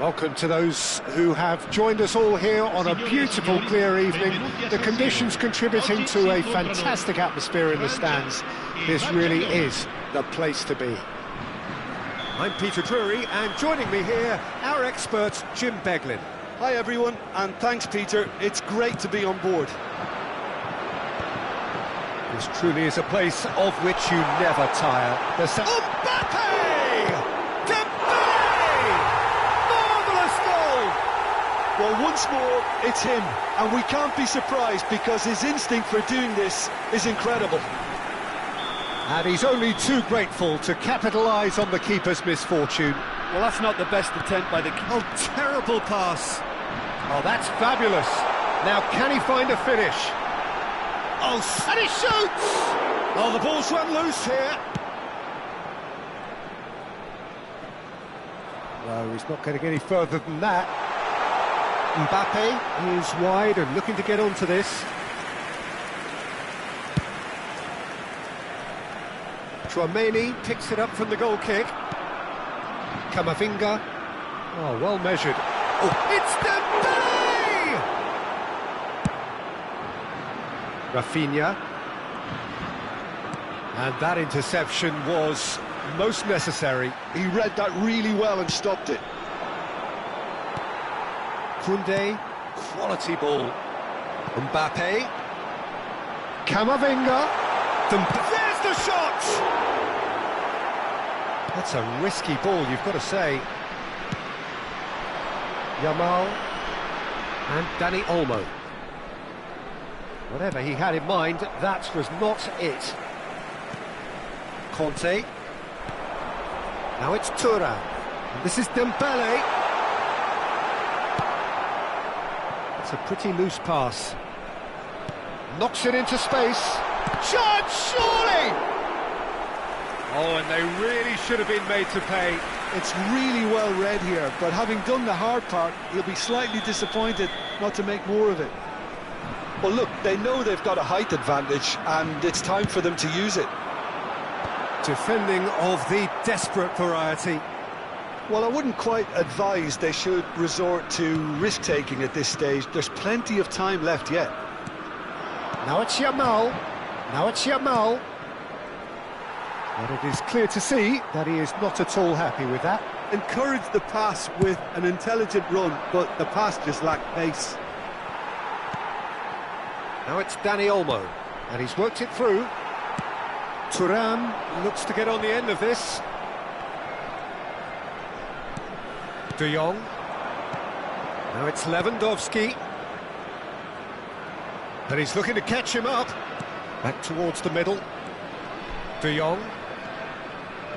Welcome to those who have joined us all here on a beautiful, clear evening. The conditions contributing to a fantastic atmosphere in the stands. This really is the place to be. I'm Peter Drury, and joining me here, our expert, Jim Beglin. Hi everyone, and thanks Peter, it's great to be on board. This truly is a place of which you never tire. Mbappe! Dembele! Marvellous goal! Well, once more, it's him, and we can't be surprised because his instinct for doing this is incredible. And he's only too grateful to capitalise on the keeper's misfortune. Well, that's not the best attempt by the keeper. Oh, terrible pass. Oh, that's fabulous. Now, can he find a finish? Oh, and he shoots! Oh, the ball's run loose here. No, he's not getting any further than that. Mbappe is wide and looking to get onto this. Tchouaméni picks it up from the goal kick. Camavinga. Oh, well measured. Oh, it's Dembele! Rafinha. And that interception was most necessary. He read that really well and stopped it. Koundé, quality ball. Mbappe. Camavinga. There's the shot! That's a risky ball, you've got to say. Yamal and Dani Olmo. Whatever he had in mind, that was not it. Conte. Now it's Thuram. And this is Dembele. It's a pretty loose pass. Knocks it into space. Chance, surely! Oh, and they really should have been made to pay. It's really well read here, but having done the hard part, he'll be slightly disappointed not to make more of it. Well, look, they know they've got a height advantage, and it's time for them to use it. Defending of the desperate variety. Well, I wouldn't quite advise they should resort to risk-taking at this stage. There's plenty of time left yet. Now it's Yamal. Now it's Yamal. But it is clear to see that he is not at all happy with that. Encourage the pass with an intelligent run, but the pass just lacked pace. Now it's Dani Olmo, and he's worked it through. Thuram looks to get on the end of this. De Jong. Now it's Lewandowski. And he's looking to catch him up. Back towards the middle. De Jong.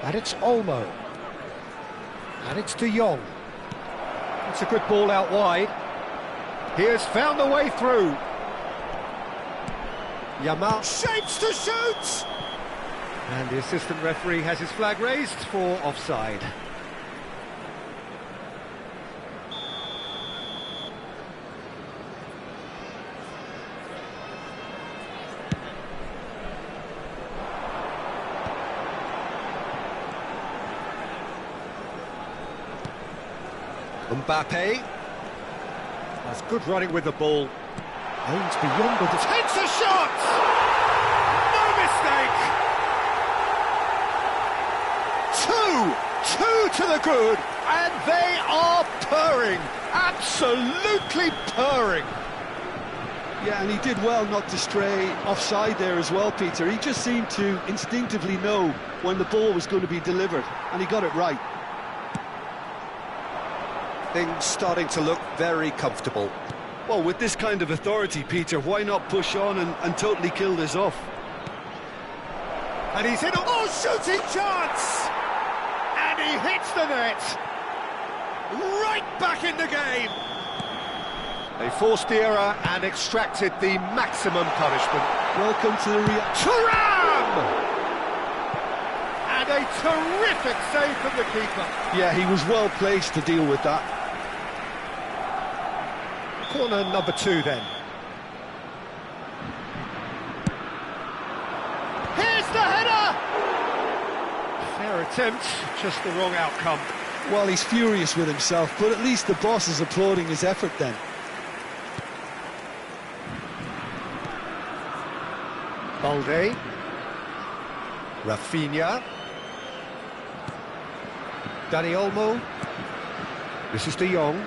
And it's Olmo. And it's De Jong. It's a good ball out wide. He has found the way through. Yamal shapes to shoot! And the assistant referee has his flag raised for offside. Mbappe. That's good running with the ball. Aims beyond the... Takes a shot! No mistake! Two to the good, and they are purring. Absolutely purring. Yeah, and he did well not to stray offside there as well, Peter. He just seemed to instinctively know when the ball was going to be delivered, and he got it right. Things starting to look very comfortable. Well, with this kind of authority, Peter, why not push on and totally kill this off? And he's in a... Oh, shooting chance! And he hits the net. Right back in the game. They forced the error and extracted the maximum punishment. Welcome to the Real... Thuram! And a terrific save from the keeper. Yeah, he was well placed to deal with that. Corner number 2 then. Here's the header! Fair attempt, just the wrong outcome. Well, he's furious with himself, but at least the boss is applauding his effort then. Balde. Rafinha. Dani Olmo. This is De Jong.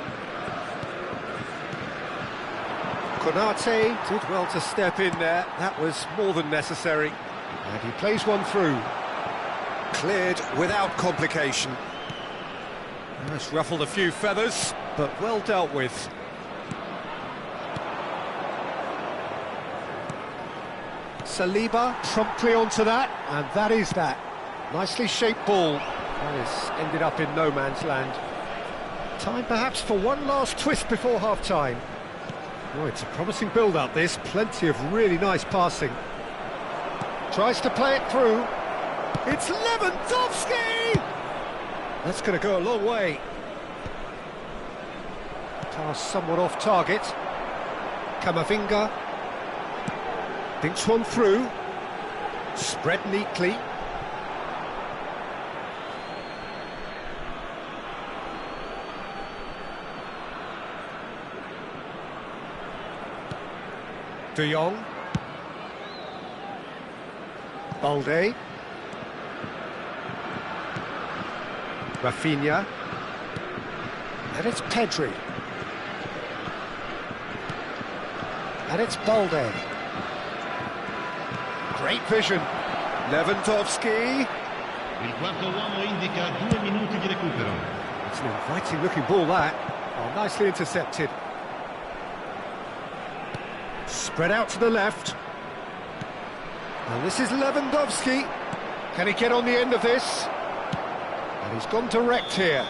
Konate did well to step in there. That was more than necessary. And he plays one through. Cleared without complication. That's ruffled a few feathers, but well dealt with. Saliba promptly onto that, and that is that. Nicely shaped ball. That has ended up in no man's land. Time perhaps for one last twist before half-time. Oh, it's a promising build-up this, plenty of really nice passing. Tries to play it through. It's Lewandowski! That's going to go a long way. Pass somewhat off target. Camavinga. Thinks one through. Spread neatly. De Jong. Balde. Rafinha. And it's Pedri. And it's Balde. Great vision. Lewandowski. Il quarto uomo indica 2 minuti di recupero. It's an inviting looking ball that. Oh, nicely intercepted. Spread out to the left. And this is Lewandowski. Can he get on the end of this? And he's gone direct here.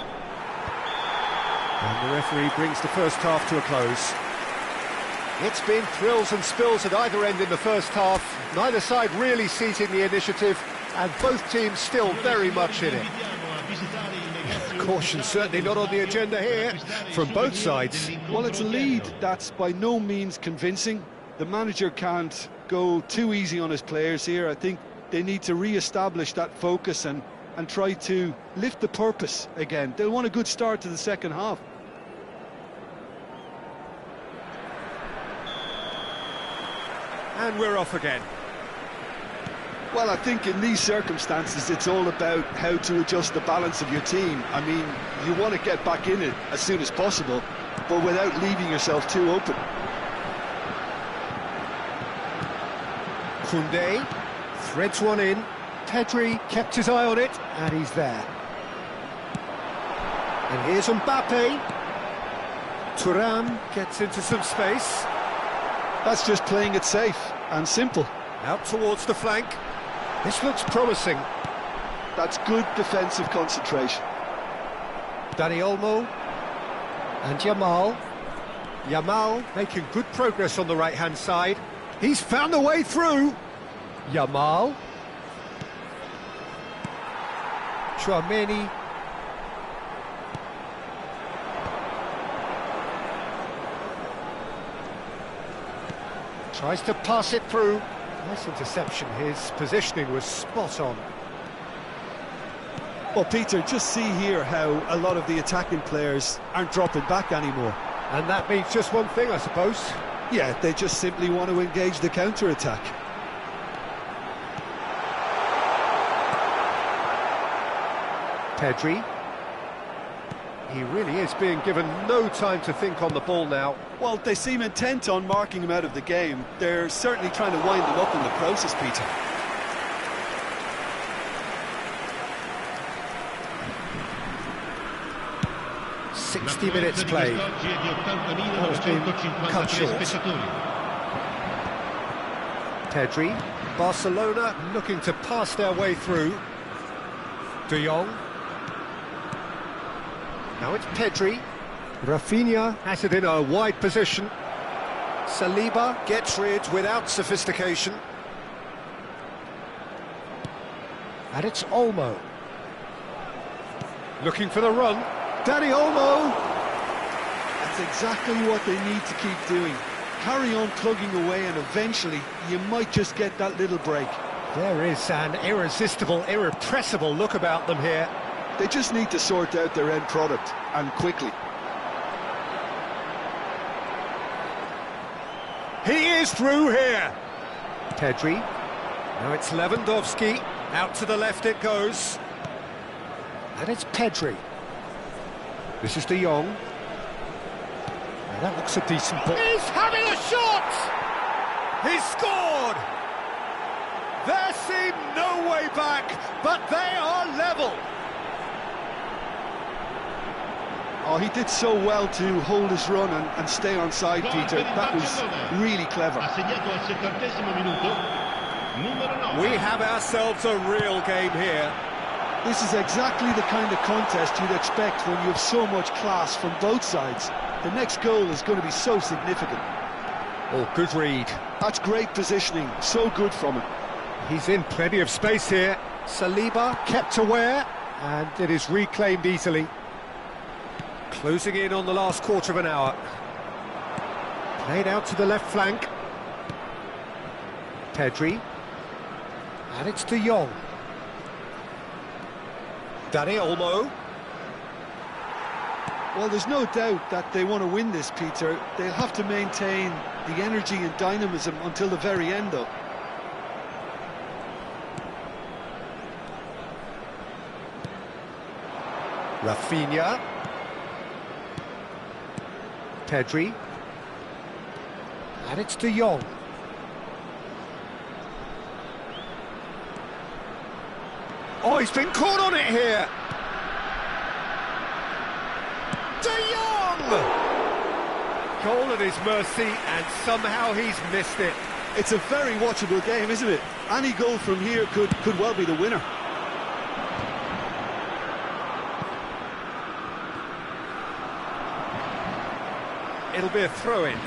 And the referee brings the first half to a close. It's been thrills and spills at either end in the first half. Neither side really seizing the initiative, and both teams still very much in it. Caution certainly not on the agenda here from both sides. Well, it's a lead that's by no means convincing. The manager can't go too easy on his players here. I think they need to re-establish that focus and try to lift the purpose again. They'll want a good start to the second half. And we're off again. Well, I think in these circumstances it's all about how to adjust the balance of your team. I mean, you want to get back in it as soon as possible, but without leaving yourself too open. Koundé threads one in. Pedri kept his eye on it, and he's there. And here's Mbappe. Thuram gets into some space. That's just playing it safe and simple. Out towards the flank. This looks promising. That's good defensive concentration. Dani Olmo. And Yamal. Yamal making good progress on the right-hand side. He's found a way through. Yamal. Chouameni. Tries to pass it through. Nice interception. His positioning was spot on. Well, Peter, just see here how a lot of the attacking players aren't dropping back anymore. And that means just one thing, I suppose. Yeah, they just simply want to engage the counter-attack. Pedri. He really is being given no time to think on the ball now. Well, they seem intent on marking him out of the game. They're certainly trying to wind him up in the process, Peter. "60 minutes played. That has been cut short. Pedri. Barcelona looking to pass their way through. De Jong. Now it's Pedri. Rafinha has it in a wide position. Saliba gets rid without sophistication. And it's Olmo. Looking for the run. Dani Olmo. That's exactly what they need to keep doing. Carry on plugging away and eventually you might just get that little break. There is an irresistible, irrepressible look about them here. They just need to sort out their end product, and quickly. He is through here. Pedri. Now it's Lewandowski. Out to the left it goes. And it's Pedri. This is De Jong. Now that looks a decent ball. He's having a shot! He's scored! There seemed no way back, but they are level. Oh, he did so well to hold his run and stay on side, Peter. That was really clever. We have ourselves a real game here. This is exactly the kind of contest you'd expect when you have so much class from both sides. The next goal is going to be so significant. Oh, good read. That's great positioning, so good from him. He's in plenty of space here. Saliba kept aware, and it is reclaimed easily. Closing in on the last quarter of an hour. Played out to the left flank. Pedri. And it's De Jong. Dani Olmo. Well, there's no doubt that they want to win this, Peter. They'll have to maintain the energy and dynamism until the very end, though. Rafinha. Pedri. And it's De Jong. Oh, he's been caught on it here. De Jong! Goal at his mercy, and somehow he's missed it. It's a very watchable game, isn't it? Any goal from here could well be the winner. It'll be a throw-in.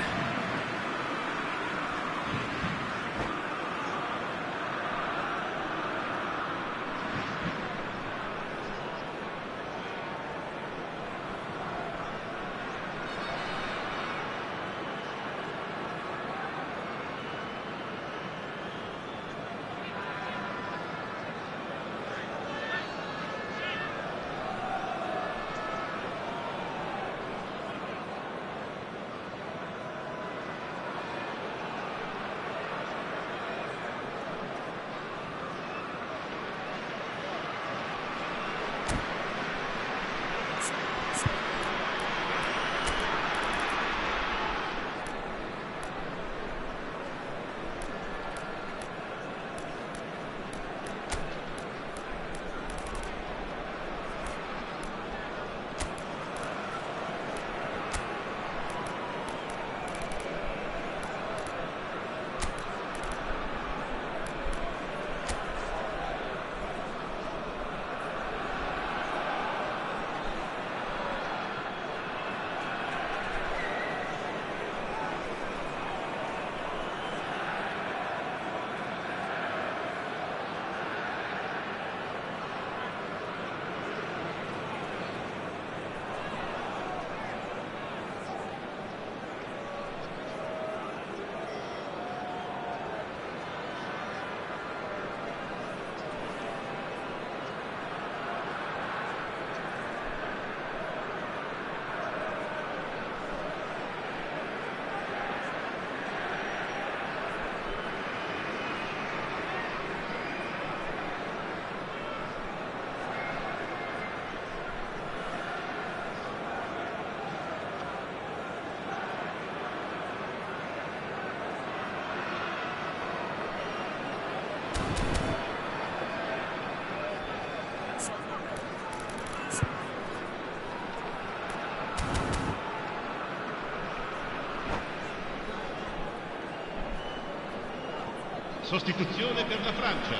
Sostituzione per la Francia.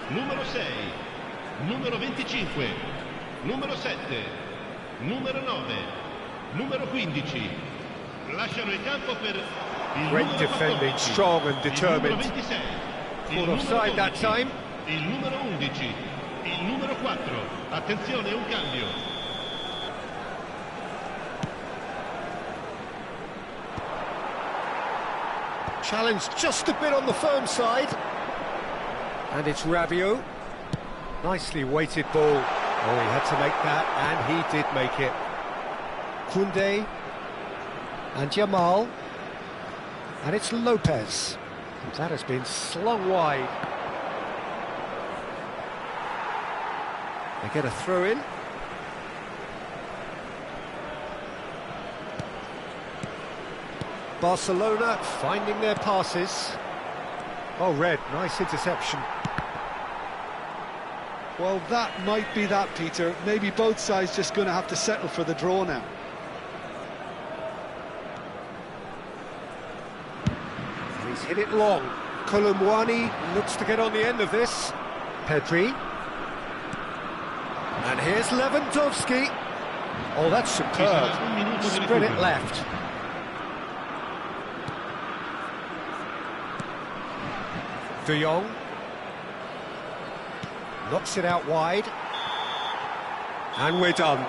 Numero 6, numero 25, numero 7, numero 9, numero 15. Lasciano il campo per il Great numero defending, 14, strong and il determined. numero 26, il Caught numero offside that 12, time. il numero 11, il numero 4. Attenzione, un cambio. Challenge just a bit on the firm side. And it's Rabiot. Nicely weighted ball. Oh, he had to make that, and he did make it. Koundé and Jamal, and it's Lopez. That has been slung wide. They get a throw in. Barcelona finding their passes. Oh, Red, nice interception. Well, that might be that, Peter. Maybe both sides just going to have to settle for the draw now. He's hit it long. Kolumwani looks to get on the end of this. Pedri. And here's Lewandowski. Oh, that's superb. Spread it left. De Jong. Knocks it out wide. And we're done.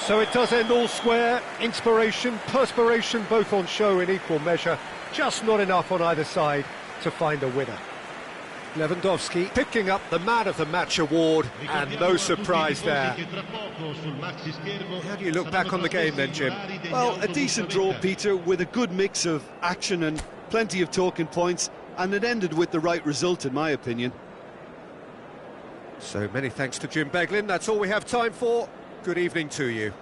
So it does end all square. Inspiration, perspiration, both on show in equal measure. Just not enough on either side to find a winner. Lewandowski picking up the Man of the Match award, and no surprise there. How do you look back on the game then, Jim? Well, a decent draw, Peter, with a good mix of action and plenty of talking points, and it ended with the right result, in my opinion. So many thanks to Jim Beglin. That's all we have time for. Good evening to you.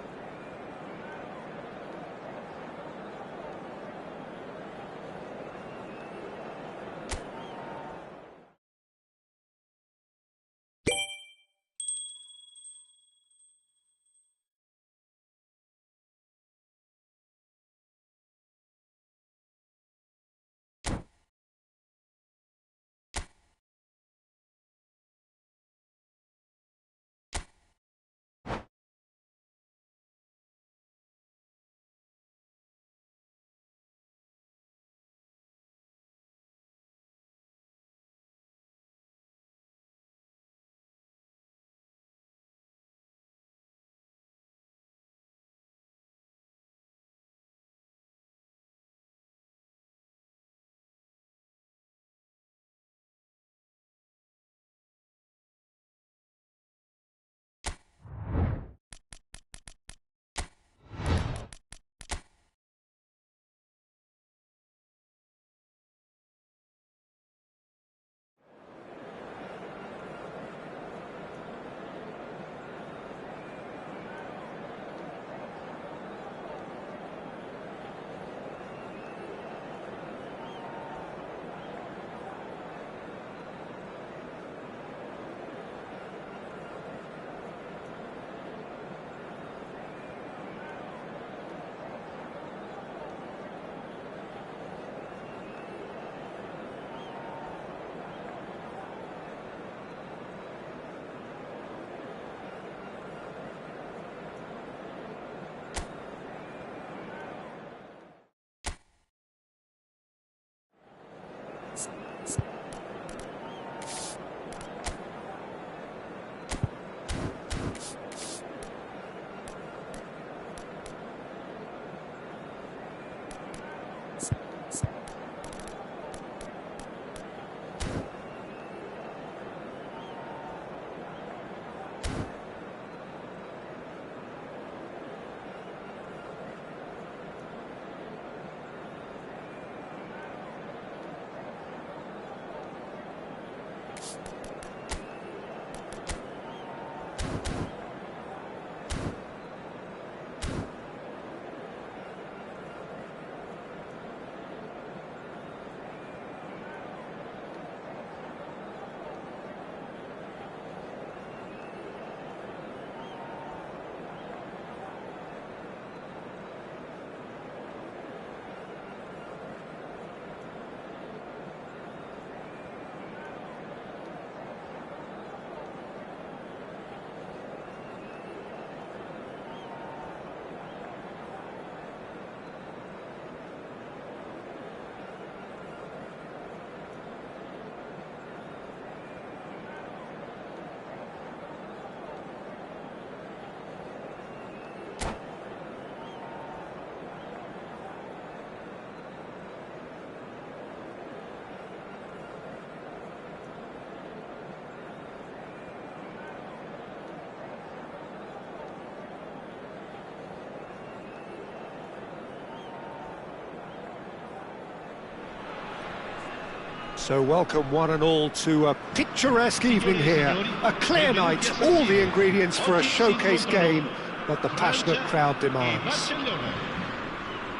So welcome one and all to a picturesque evening here. A clear night, all the ingredients for a showcase game that the passionate crowd demands.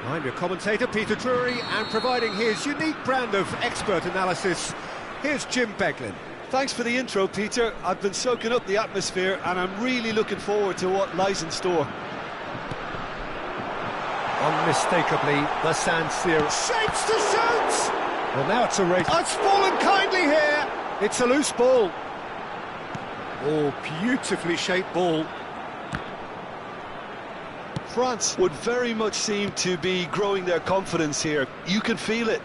I'm your commentator, Peter Drury, and providing his unique brand of expert analysis, here's Jim Beglin. Thanks for the intro, Peter. I've been soaking up the atmosphere and I'm really looking forward to what lies in store. Unmistakably, the San Siro shapes to shoot! Well, now it's a race. Oh, it's fallen kindly here! It's a loose ball. Oh, beautifully shaped ball. France would very much seem to be growing their confidence here. You can feel it.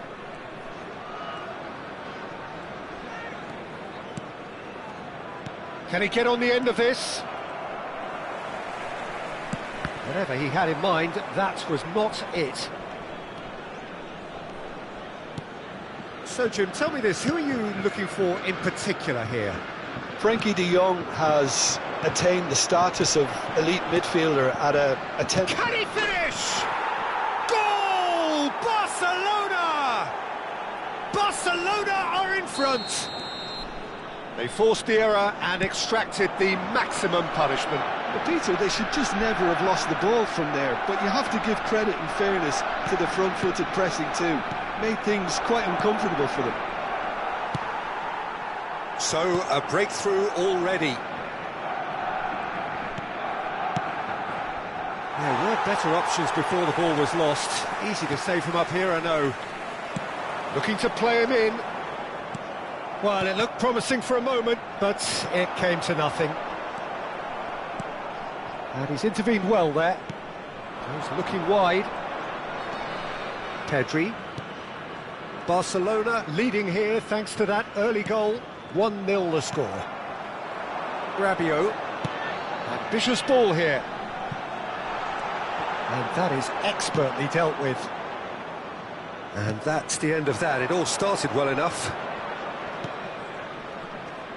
Can he get on the end of this? Whatever he had in mind, that was not it. So, Jim, tell me this, who are you looking for in particular here? Frenkie de Jong has attained the status of elite midfielder at a 10. Can he finish? Goal! Barcelona! Barcelona are in front. They forced the error and extracted the maximum punishment. But Peter, they should just never have lost the ball from there, but you have to give credit and fairness to the front-footed pressing too. Made things quite uncomfortable for them. So, a breakthrough already. There were better options before the ball was lost. Easy to say from up here, I know. Looking to play him in. Well, it looked promising for a moment, but it came to nothing. And he's intervened well there. He's looking wide. Pedri. Barcelona leading here thanks to that early goal. 1-0 the score. Rabiot. Ambitious ball here. And that is expertly dealt with. And that's the end of that. It all started well enough.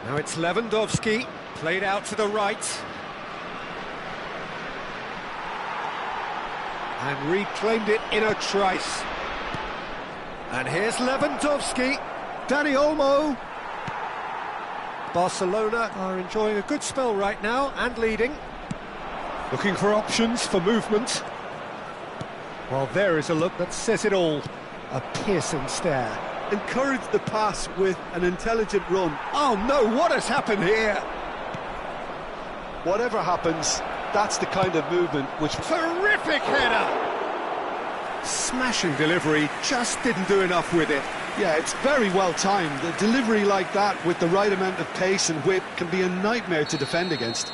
Now it's Lewandowski, played out to the right. And reclaimed it in a trice. And here's Lewandowski, Dani Olmo. Barcelona are enjoying a good spell right now and leading. Looking for options for movement. Well, there is a look that says it all. A piercing stare. Encourage the pass with an intelligent run. Oh no, what has happened here? Whatever happens, that's the kind of movement which... Terrific header! Smashing delivery, just didn't do enough with it. Yeah, it's very well timed. A delivery like that with the right amount of pace and whip can be a nightmare to defend against.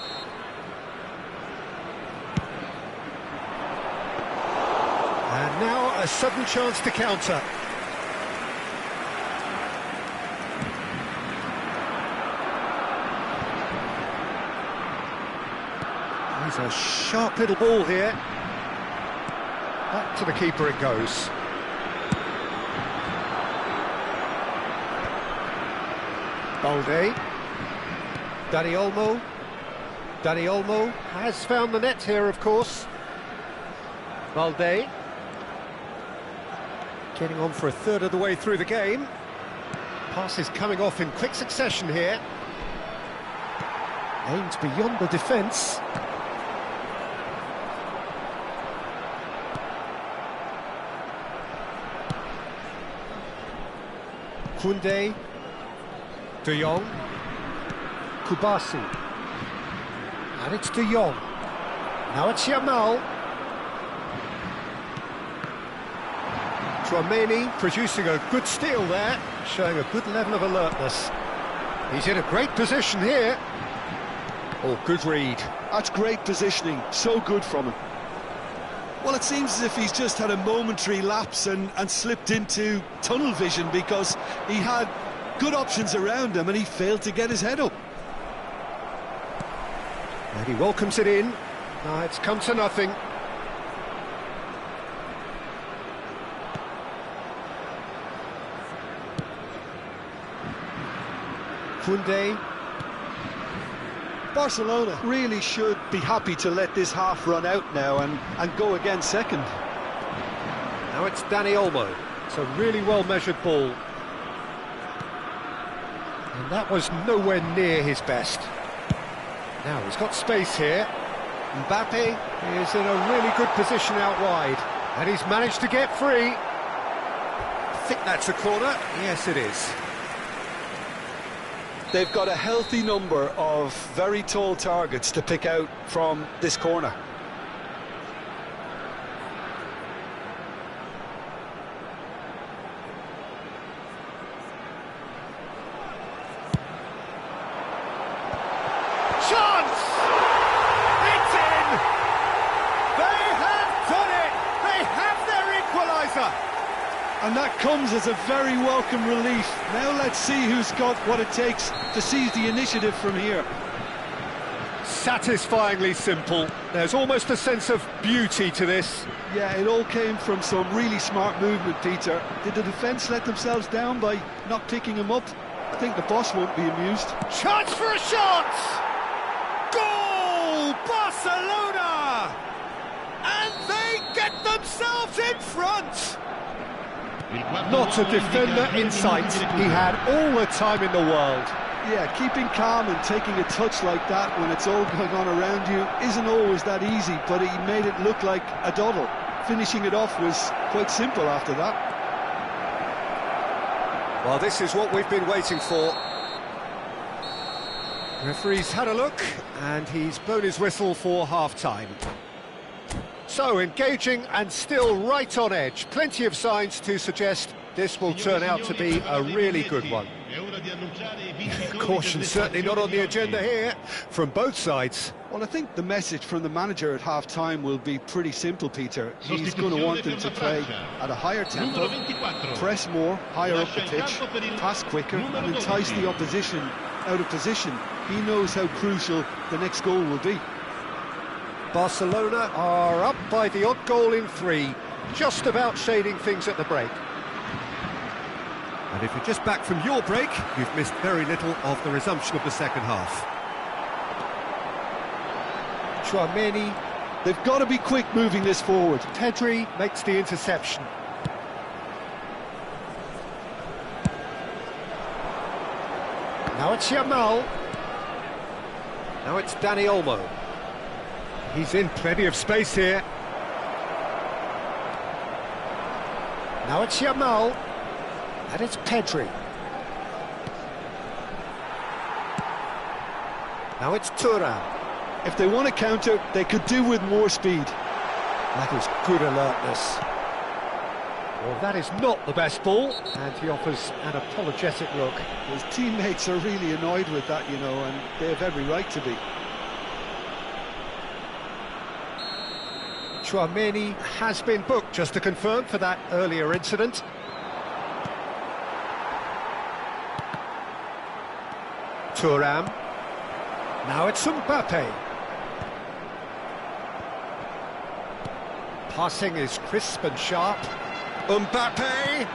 And now a sudden chance to counter. He's a sharp little ball here. Back to the keeper it goes. Balde. Dani Olmo. Dani Olmo has found the net here, of course. Balde. Getting on for a third of the way through the game. Passes coming off in quick succession here. Aimed beyond the defence. Koundé, De Jong, Kubasi, and it's De Jong. Now it's Yamal. Tchouaméni producing a good steal there, showing a good level of alertness. He's in a great position here. Oh, good read. That's great positioning, so good from him. Well, it seems as if he's just had a momentary lapse and slipped into tunnel vision because he had good options around him and he failed to get his head up. And he welcomes it in. It's come to nothing. Koundé. Barcelona really should be happy to let this half run out now and go again second. Now it's Dani Olmo. It's a really well-measured ball. And that was nowhere near his best. Now he's got space here. Mbappe is in a really good position out wide. And he's managed to get free. I think that's a corner. Yes, it is. They've got a healthy number of very tall targets to pick out from this corner. Chance! It's in! They have done it! They have their equaliser! And that comes as a very welcome relief. Now let's see who's got what it takes to seize the initiative from here. Satisfyingly simple. There's almost a sense of beauty to this. Yeah, it all came from some really smart movement, Peter. Did the defence let themselves down by not picking him up? I think the boss won't be amused. Chance for a shot! Goal! Barcelona! And they get themselves in front! Not a defender in sight. He had all the time in the world. Yeah, keeping calm and taking a touch like that when it's all going on around you isn't always that easy, but he made it look like a doddle. Finishing it off was quite simple after that. Well, this is what we've been waiting for. Referee's had a look, and he's blown his whistle for half-time. So, engaging and still right on edge. Plenty of signs to suggest this will turn out to be a really good one. Caution certainly not on the agenda here, from both sides. Well, I think the message from the manager at half-time will be pretty simple, Peter. He's going to want them to play at a higher tempo, press more, higher up the pitch, pass quicker, and entice the opposition out of position. He knows how crucial the next goal will be. Barcelona are up by the odd goal in 3, just about shading things at the break. And if you're just back from your break, you've missed very little of the resumption of the second half. Chouameni, they've got to be quick moving this forward. Pedri makes the interception. Now it's Yamal. Now it's Dani Olmo. He's in plenty of space here. Now it's Yamal. And it's Pedri. Now it's Thuram. If they want to counter, they could do with more speed. That is good alertness. Well, that is not the best ball, and he offers an apologetic look. His teammates are really annoyed with that, you know, and they have every right to be. Chouameni has been booked, just to confirm, for that earlier incident. Thuram. Now it's Mbappe. Passing is crisp and sharp. Mbappe!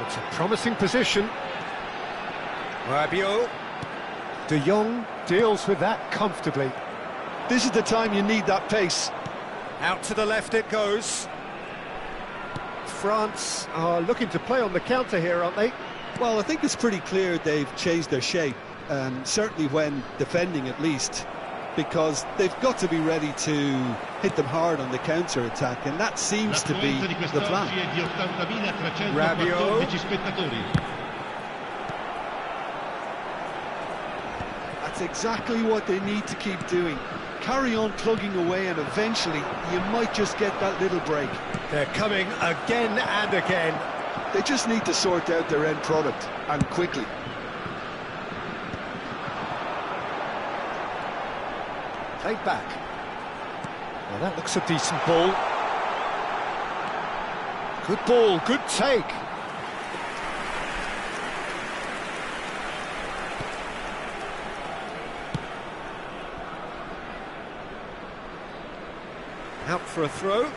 It's a promising position. Rabiot. De Jong deals with that comfortably. This is the time you need that pace. Out to the left it goes. France are looking to play on the counter here, aren't they? Well, I think it's pretty clear they've changed their shape, and certainly when defending at least, because they've got to be ready to hit them hard on the counter-attack, and that seems to be the plan. Rabiot. That's exactly what they need to keep doing. Carry on plugging away, and eventually you might just get that little break. They're coming again and again. They just need to sort out their end product, and quickly. Played back. Well, that looks a decent ball. Good ball, good take. Out for a throw.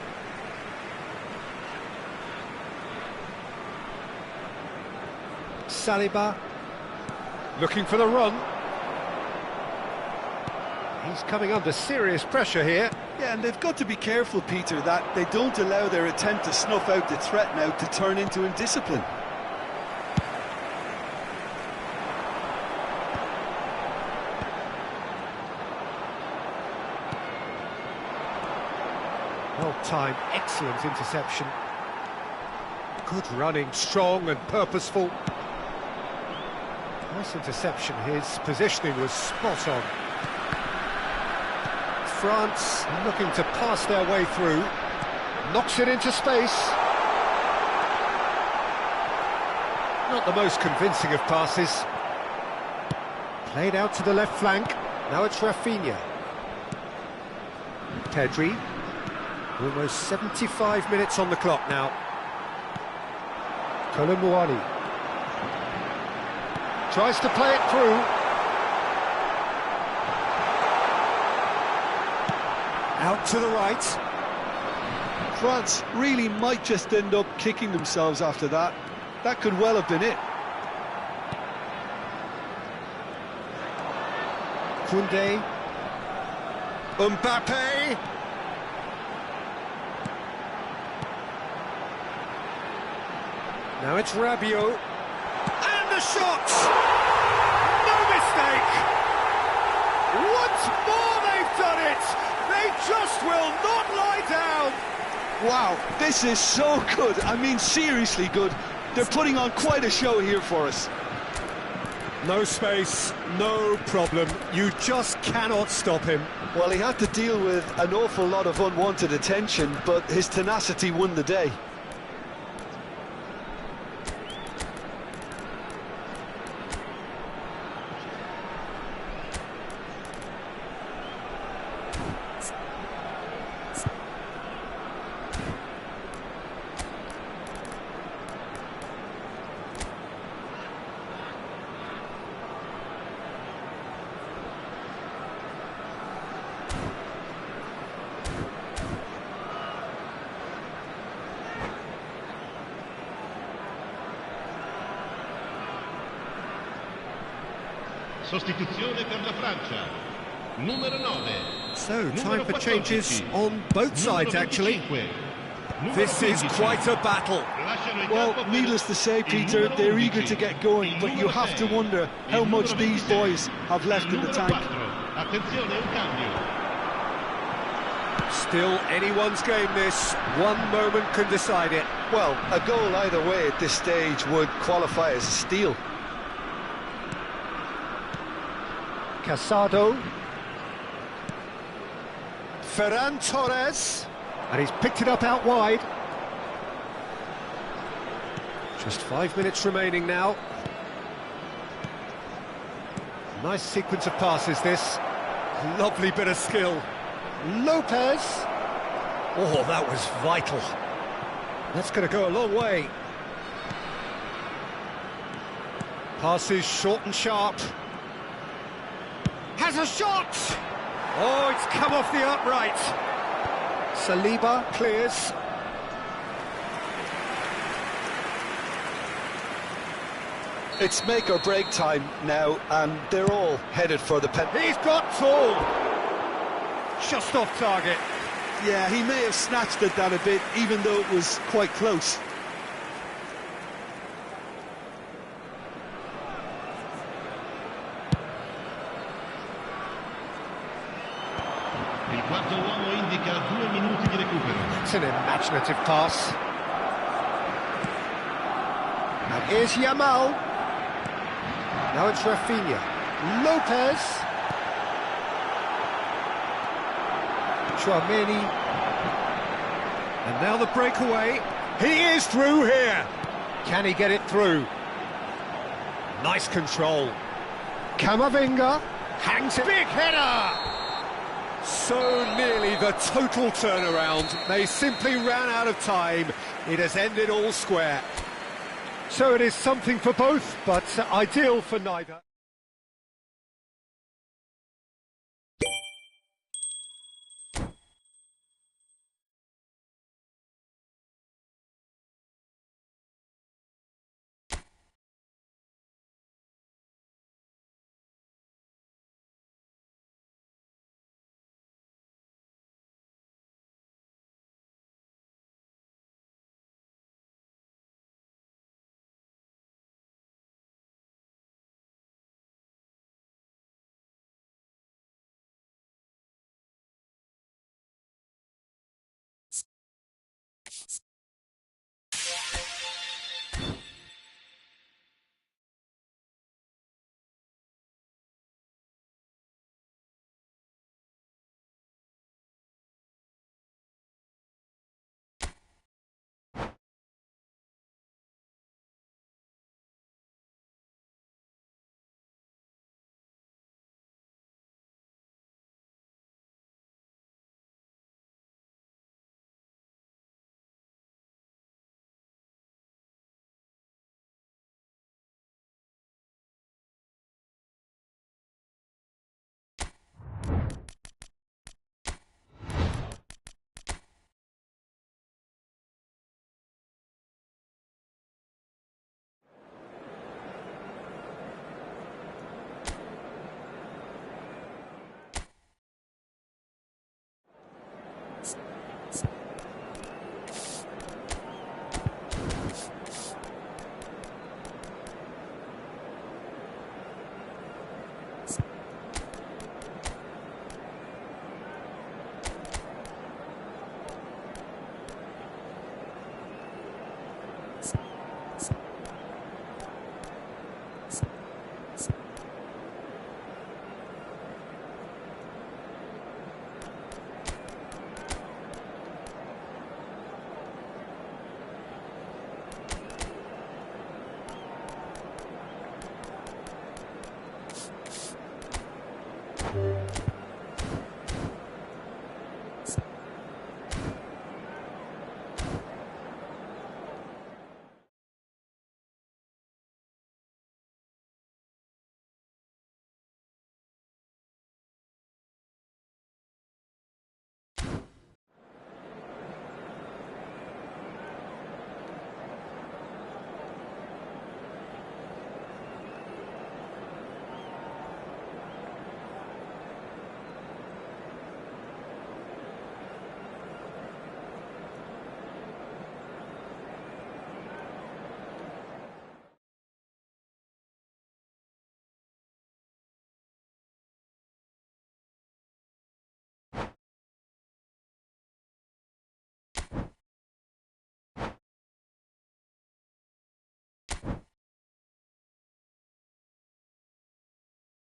Saliba looking for the run. He's coming under serious pressure here. Yeah, and they've got to be careful, Peter, that they don't allow their attempt to snuff out the threat now to turn into indiscipline. Well-timed, excellent interception. Good running, strong and purposeful. Nice interception, his positioning was spot on. France looking to pass their way through. Knocks it into space. Not the most convincing of passes. Played out to the left flank. Now it's Rafinha. Pedri. Almost 75 minutes on the clock now. Colomboani. Tries to play it through. Out to the right. France really might just end up kicking themselves after that. That could well have been it. Koundé. Mbappe. Now it's Rabiot. And the shot! No mistake! Once more they've done it! They just will not lie down! Wow, this is so good. I mean, seriously good. They're putting on quite a show here for us. No space, no problem. You just cannot stop him. Well, he had to deal with an awful lot of unwanted attention, but his tenacity won the day. Sostituzione per la Francia. Numero 9. So, time for changes on both sides, actually. This is quite a battle. Well, needless to say, Peter, they're eager to get going, but you have to wonder how much these boys have left in the tank. Still anyone's game, this. One moment can decide it. Well, a goal either way at this stage would qualify as a steal. Casado. Ferran Torres. And he's picked it up out wide. Just 5 minutes remaining now. Nice sequence of passes, this. Lovely bit of skill. Lopez. Oh, that was vital. That's going to go a long way. Passes short and sharp. Has a shot! Oh, it's come off the upright. Saliba clears. It's make or break time now, and they're all headed for the pen. He's got tall. Just off target. Yeah, he may have snatched at that a bit, even though it was quite close. Il quarto uomo indica 2 minuti di recupero. It's an imaginative pass. And here's Yamal. Now it's Rafinha. Lopez. Chouameni. And now the breakaway. He is through here. Can he get it through? Nice control. Camavinga hangs it. Big header! So nearly the total turnaround. They simply ran out of time. It has ended all square. So it is something for both, but ideal for neither.